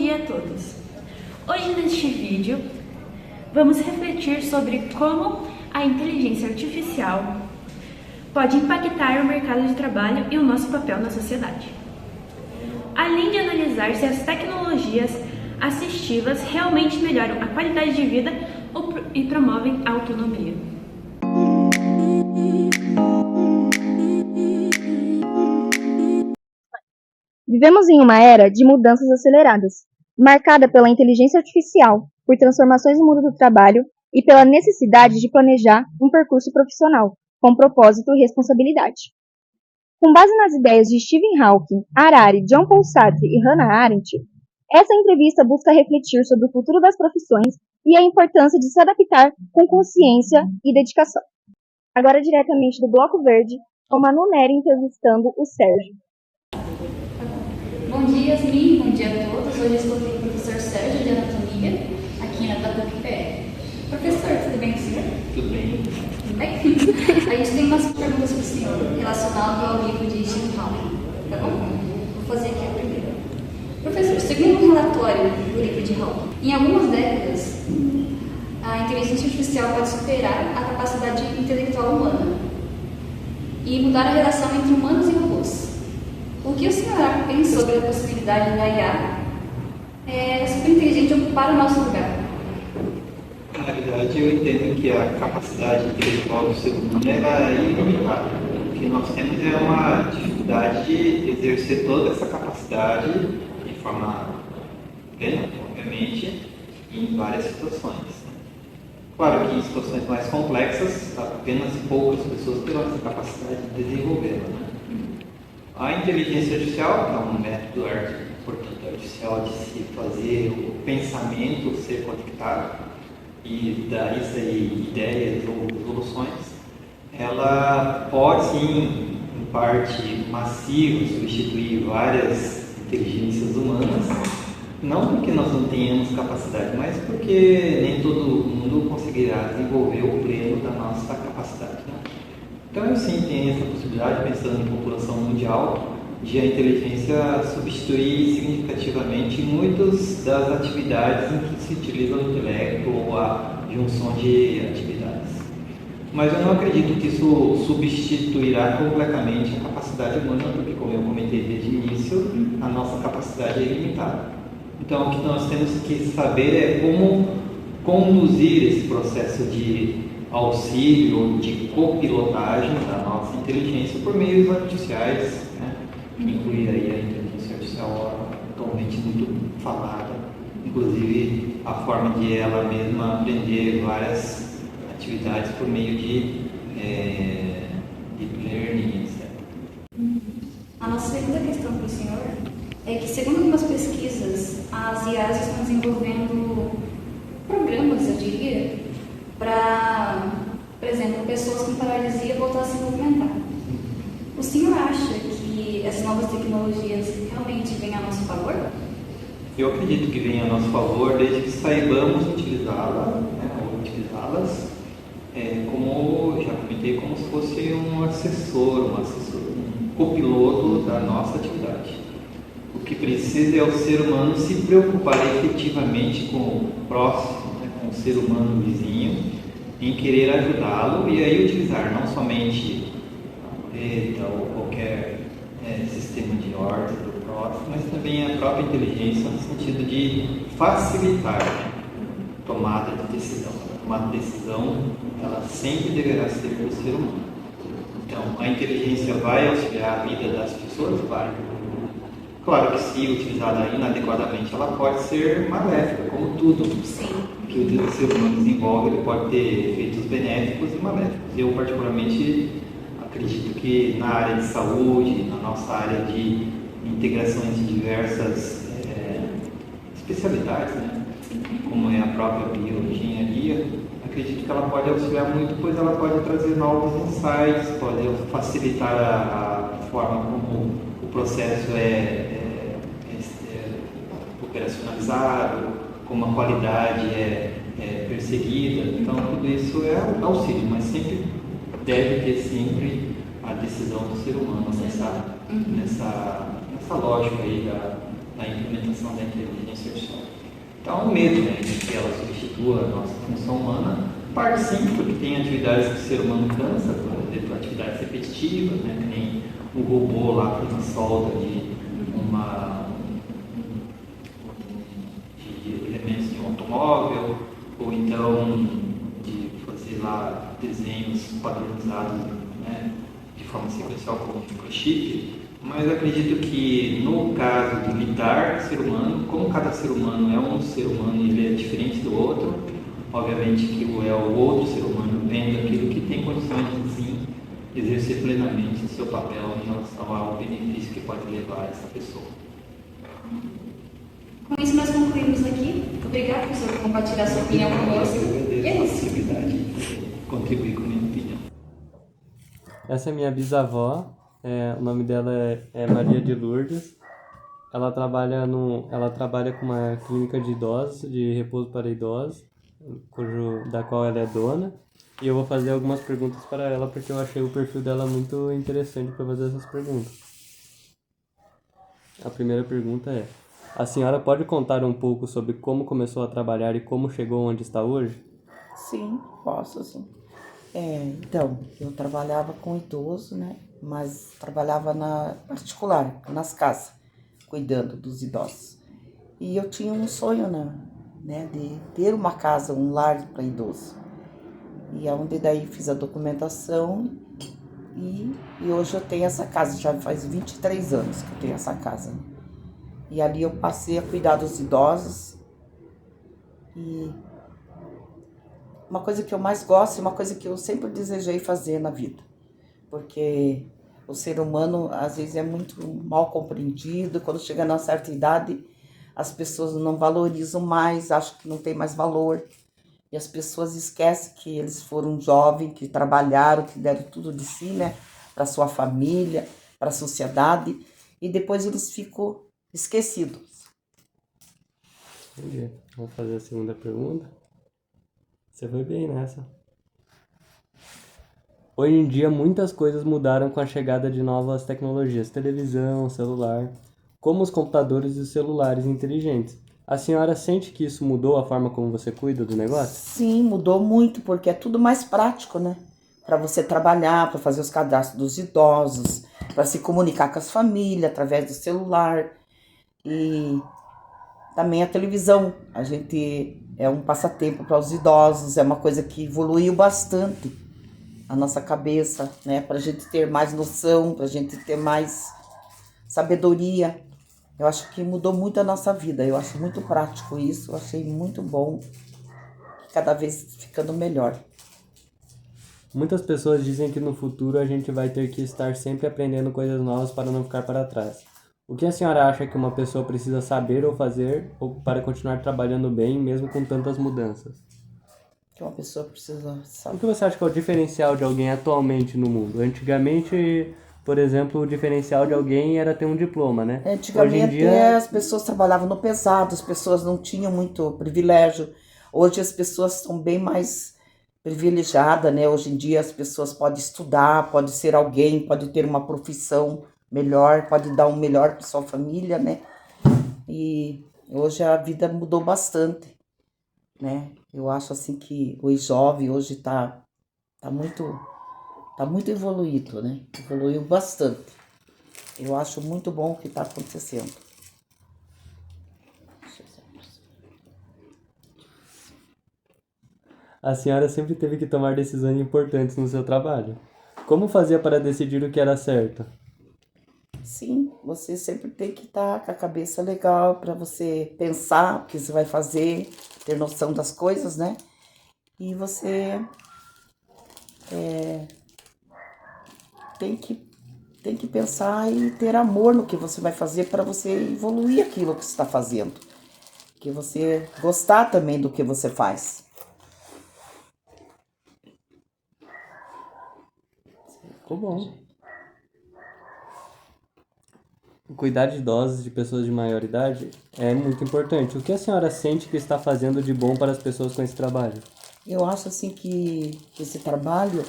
dia a todos! Hoje neste vídeo vamos refletir sobre como a inteligência artificial pode impactar o mercado de trabalho e o nosso papel na sociedade. Além de analisar se as tecnologias assistivas realmente melhoram a qualidade de vida e promovem a autonomia. Vivemos em uma era de mudanças aceleradas, marcada pela inteligência artificial, por transformações no mundo do trabalho e pela necessidade de planejar um percurso profissional, com propósito e responsabilidade. Com base nas ideias de Stephen Hawking, Harari, John Paul Sartre e Hannah Arendt, essa entrevista busca refletir sobre o futuro das profissões e a importância de se adaptar com consciência e dedicação. Agora, diretamente do Bloco Verde, o Manu Neri entrevistando o Sérgio. Bom dia, Yasmin. Bom dia a todos. Hoje estou aqui com o professor Sérgio de Anatomia, aqui na PUC-PR. Professor, tudo bem com o senhor? Tudo bem. Tudo bem? A gente tem umas perguntas para o senhor relacionadas ao livro de Stephen Hawking, tá bom? Vou fazer aqui a primeira. Professor, segundo um relatório do livro de Hawking, em algumas décadas, a inteligência artificial pode superar a capacidade intelectual humana e mudar a relação entre humanos e robôs. O que o senhor pensa sobre a possibilidade da IA superinteligente ocupar o nosso lugar? Na realidade, eu entendo que a capacidade intelectual do ser humano é ilimitada. O que nós temos é uma dificuldade de exercer toda essa capacidade de forma plena, obviamente, em várias situações. Claro que em situações mais complexas, apenas poucas pessoas terão essa capacidade de desenvolvê-la. A inteligência artificial, que é um método artificial de se fazer o pensamento ser conectado e daí sair ideias ou soluções, ela pode sim, em parte massiva, substituir várias inteligências humanas, não porque nós não tenhamos capacidade, mas porque nem todo mundo conseguirá desenvolver o pleno da nossa capacidade. Então eu sim tenho essa possibilidade, pensando em população mundial, de a inteligência substituir significativamente muitas das atividades em que se utiliza o intelecto ou a junção de atividades. Mas eu não acredito que isso substituirá completamente a capacidade humana, porque, como eu comentei desde o início, a nossa capacidade é ilimitada. Então o que nós temos que saber é como conduzir esse processo de auxílio, de copilotagem da nossa inteligência por meios artificiais, que inclui aí a inteligência artificial atualmente muito falada, inclusive a forma de ela mesma aprender várias atividades por meio de deep learning, etc. A nossa segunda questão para o senhor é que, segundo algumas pesquisas, as IAs estão desenvolvendo programas, eu diria, para, por exemplo, pessoas com paralisia voltar a se movimentar. O senhor acha que essas novas tecnologias realmente vêm a nosso favor? Eu acredito que vem a nosso favor desde que saibamos utilizá-las, como já comentei, como se fosse um assessor, um copiloto da nossa atividade. O que precisa é o ser humano se preocupar efetivamente com o próximo, com o ser humano vizinho, em querer ajudá-lo e aí utilizar não somente ou qualquer sistema de ordem do próximo, mas também a própria inteligência no sentido de facilitar a tomada de decisão. Uma decisão, ela sempre deverá ser do ser humano. Então, a inteligência vai auxiliar a vida das pessoas? Vai. Claro que se utilizada inadequadamente, ela pode ser maléfica, como tudo. Sim. Que o ser humano desenvolve, ele pode ter efeitos benéficos e maléficos. Eu, particularmente, acredito que na área de saúde, na nossa área de integração entre diversas especialidades, como é a própria bioengenharia, acredito que ela pode auxiliar muito, pois ela pode trazer novos insights, pode facilitar a forma como o processo é operacionalizado, como a qualidade é perseguida. Então, tudo isso é um auxílio, mas sempre deve ter sempre a decisão do ser humano nessa lógica aí na implementação da inteligência artificial. Então, o medo, né, de que ela substitua a nossa função humana, parte sim, porque tem atividades que o ser humano cansa, por exemplo, atividades repetitivas, né, que nem o robô lá faz uma solda de elementos de um automóvel, ou então de fazer lá desenhos padronizados, né, de forma sequencial como um microchip. Mas acredito que no caso de lidar com o ser humano, como cada ser humano é um ser humano e ele é diferente do outro, obviamente que o outro ser humano vendo aquilo que tem condições de sim exercer plenamente o seu papel em relação ao benefício que pode levar essa pessoa. Com isso, nós concluímos aqui. Obrigada, professor, por compartilhar sua opinião conosco. Eu E é agradeço a isso. possibilidade de contribuir com a minha opinião. Essa é minha bisavó, o nome dela é Maria de Lourdes. Ela trabalha com uma clínica de idosos, de repouso para idosos, da qual ela é dona. E eu vou fazer algumas perguntas para ela, porque eu achei o perfil dela muito interessante para fazer essas perguntas. A primeira pergunta é: a senhora pode contar um pouco sobre como começou a trabalhar e como chegou onde está hoje? Sim, posso sim. Então, eu trabalhava com idoso, né? Mas trabalhava na particular, nas casas, cuidando dos idosos. E eu tinha um sonho, né, de ter uma casa, um lar para idoso. E aonde daí fiz a documentação e hoje eu tenho essa casa, já faz 23 anos que eu tenho essa casa. E ali eu passei a cuidar dos idosos e uma coisa que eu mais gosto e uma coisa que eu sempre desejei fazer na vida. Porque o ser humano às vezes é muito mal compreendido, quando chega numa certa idade as pessoas não valorizam mais, acham que não tem mais valor. E as pessoas esquecem que eles foram jovens, que trabalharam, que deram tudo de si, né? Para sua família, para a sociedade. E depois eles ficam esquecidos. Entendi. Vamos fazer a segunda pergunta. Você foi bem nessa. Hoje em dia, muitas coisas mudaram com a chegada de novas tecnologias, televisão, celular, como os computadores e os celulares inteligentes. A senhora sente que isso mudou a forma como você cuida do negócio? Sim, mudou muito, porque é tudo mais prático, né? Para você trabalhar, para fazer os cadastros dos idosos, para se comunicar com as famílias através do celular. E também a televisão. A gente é um passatempo para os idosos, é uma coisa que evoluiu bastante a nossa cabeça, né? Para a gente ter mais noção, para a gente ter mais sabedoria. Eu acho que mudou muito a nossa vida, eu acho muito prático isso, eu achei muito bom, cada vez ficando melhor. Muitas pessoas dizem que no futuro a gente vai ter que estar sempre aprendendo coisas novas para não ficar para trás. O que a senhora acha que uma pessoa precisa saber ou fazer para continuar trabalhando bem, mesmo com tantas mudanças? Que uma pessoa precisa O saber. que você acha que é o diferencial de alguém atualmente no mundo? Antigamente, por exemplo, o diferencial de alguém era ter um diploma, né? Antigamente Hoje em dia, as pessoas trabalhavam no pesado, as pessoas não tinham muito privilégio. Hoje as pessoas são bem mais privilegiadas, né? Hoje em dia as pessoas podem estudar, podem ser alguém, podem ter uma profissão melhor, pode dar um melhor para sua família, né? E hoje a vida mudou bastante, né? Eu acho assim que o jovem hoje tá muito evoluído, né? Evoluiu bastante. Eu acho muito bom o que está acontecendo. a senhora sempre teve que tomar decisões importantes no seu trabalho. Como fazia para decidir o que era certo? Sim, você sempre tem que estar com a cabeça legal para você pensar o que você vai fazer, ter noção das coisas, né? E você tem que pensar e ter amor no que você vai fazer para você evoluir aquilo que você está fazendo. Que você gostar também do que você faz. Ficou bom. Cuidar de idosos, de pessoas de maior idade, é muito importante. O que a senhora sente que está fazendo de bom para as pessoas com esse trabalho? Eu acho assim que esse trabalho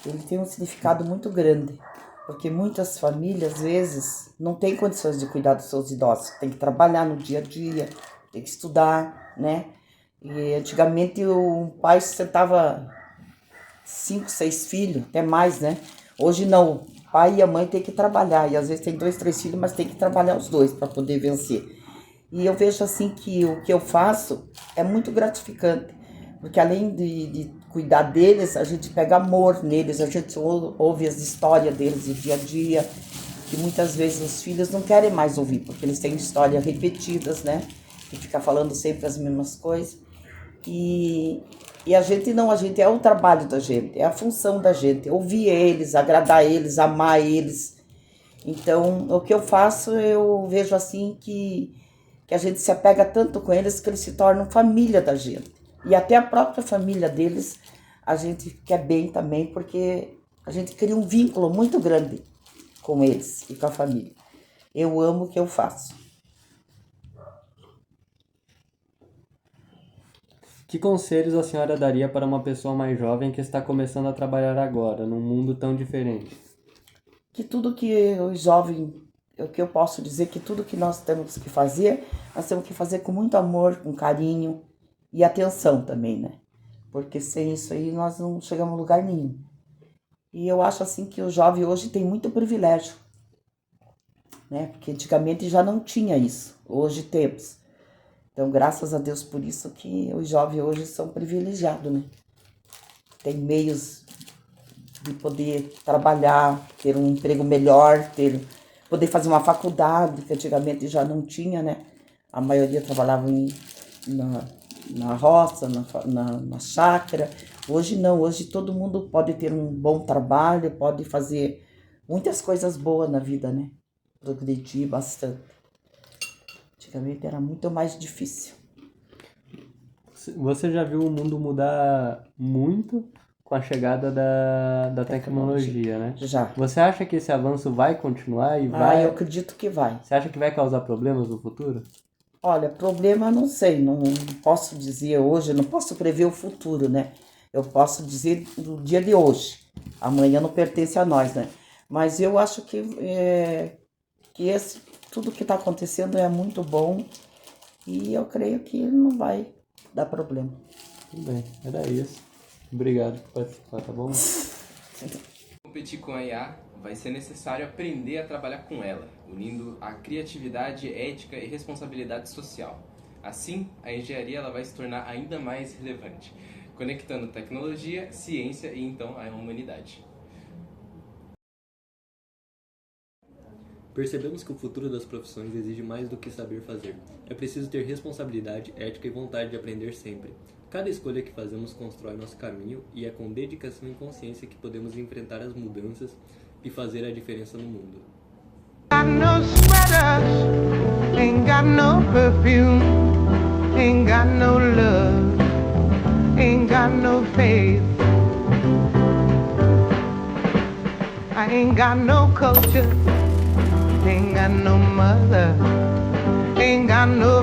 ele tem um significado muito grande, Porque muitas famílias, às vezes, não têm condições de cuidar dos seus idosos. Tem que trabalhar no dia a dia, tem que estudar, né? E antigamente o pai sustentava 5, 6 filhos, até mais, né? Hoje não, o pai e a mãe têm que trabalhar. E às vezes tem 2, 3 filhos, mas tem que trabalhar os dois para poder vencer. E eu vejo assim que o que eu faço é muito gratificante. Porque além de cuidar deles, a gente pega amor neles, a gente ouve as histórias deles do dia a dia, que muitas vezes os filhos não querem mais ouvir, porque eles têm histórias repetidas, né? Que fica falando sempre as mesmas coisas. E a gente não, a gente é o trabalho da gente, é a função da gente, ouvir eles, agradar eles, amar eles. Então, o que eu faço, eu vejo assim que a gente se apega tanto com eles que eles se tornam família da gente. E até a própria família deles, a gente quer bem também, porque a gente cria um vínculo muito grande com eles e com a família. Eu amo o que eu faço. Que conselhos a senhora daria para uma pessoa mais jovem que está começando a trabalhar agora, num mundo tão diferente? Que tudo que os jovens, o que eu posso dizer, que tudo que nós temos que fazer, nós temos que fazer com muito amor, com carinho e atenção também, né? Porque sem isso aí nós não chegamos a lugar nenhum. E eu acho assim que o jovem hoje tem muito privilégio, né? Porque antigamente já não tinha isso, hoje temos. Então, graças a Deus por isso que os jovens hoje são privilegiados, né? Tem meios de poder trabalhar, ter um emprego melhor, poder fazer uma faculdade, que antigamente já não tinha, né? A maioria trabalhava na roça, na chácara. Hoje não, hoje todo mundo pode ter um bom trabalho, pode fazer muitas coisas boas na vida, né? Progredir bastante. Antigamente era muito mais difícil. Você já viu o mundo mudar muito com a chegada da tecnologia, né? Já. Você acha que esse avanço vai continuar e vai... eu acredito que vai. Você acha que vai causar problemas no futuro? Olha, problema não sei, não posso dizer hoje, não posso prever o futuro, né? Eu posso dizer do dia de hoje. Amanhã não pertence a nós, né? Mas eu acho que tudo que está acontecendo é muito bom e eu creio que não vai dar problema. Tudo bem, era isso. Obrigado por participar, tá bom? Competir com a IA, vai ser necessário aprender a trabalhar com ela, unindo a criatividade, ética e responsabilidade social. Assim, a engenharia ela vai se tornar ainda mais relevante, conectando tecnologia, ciência e então a humanidade. Percebemos que o futuro das profissões exige mais do que saber fazer. É preciso ter responsabilidade, ética e vontade de aprender sempre. Cada escolha que fazemos constrói nosso caminho e é com dedicação e consciência que podemos enfrentar as mudanças e fazer a diferença no mundo. Got no sweaters, ain't got no perfume, ain't got no love, ain't got no faith. I ain't got no culture, ain't got no mother, ain't got no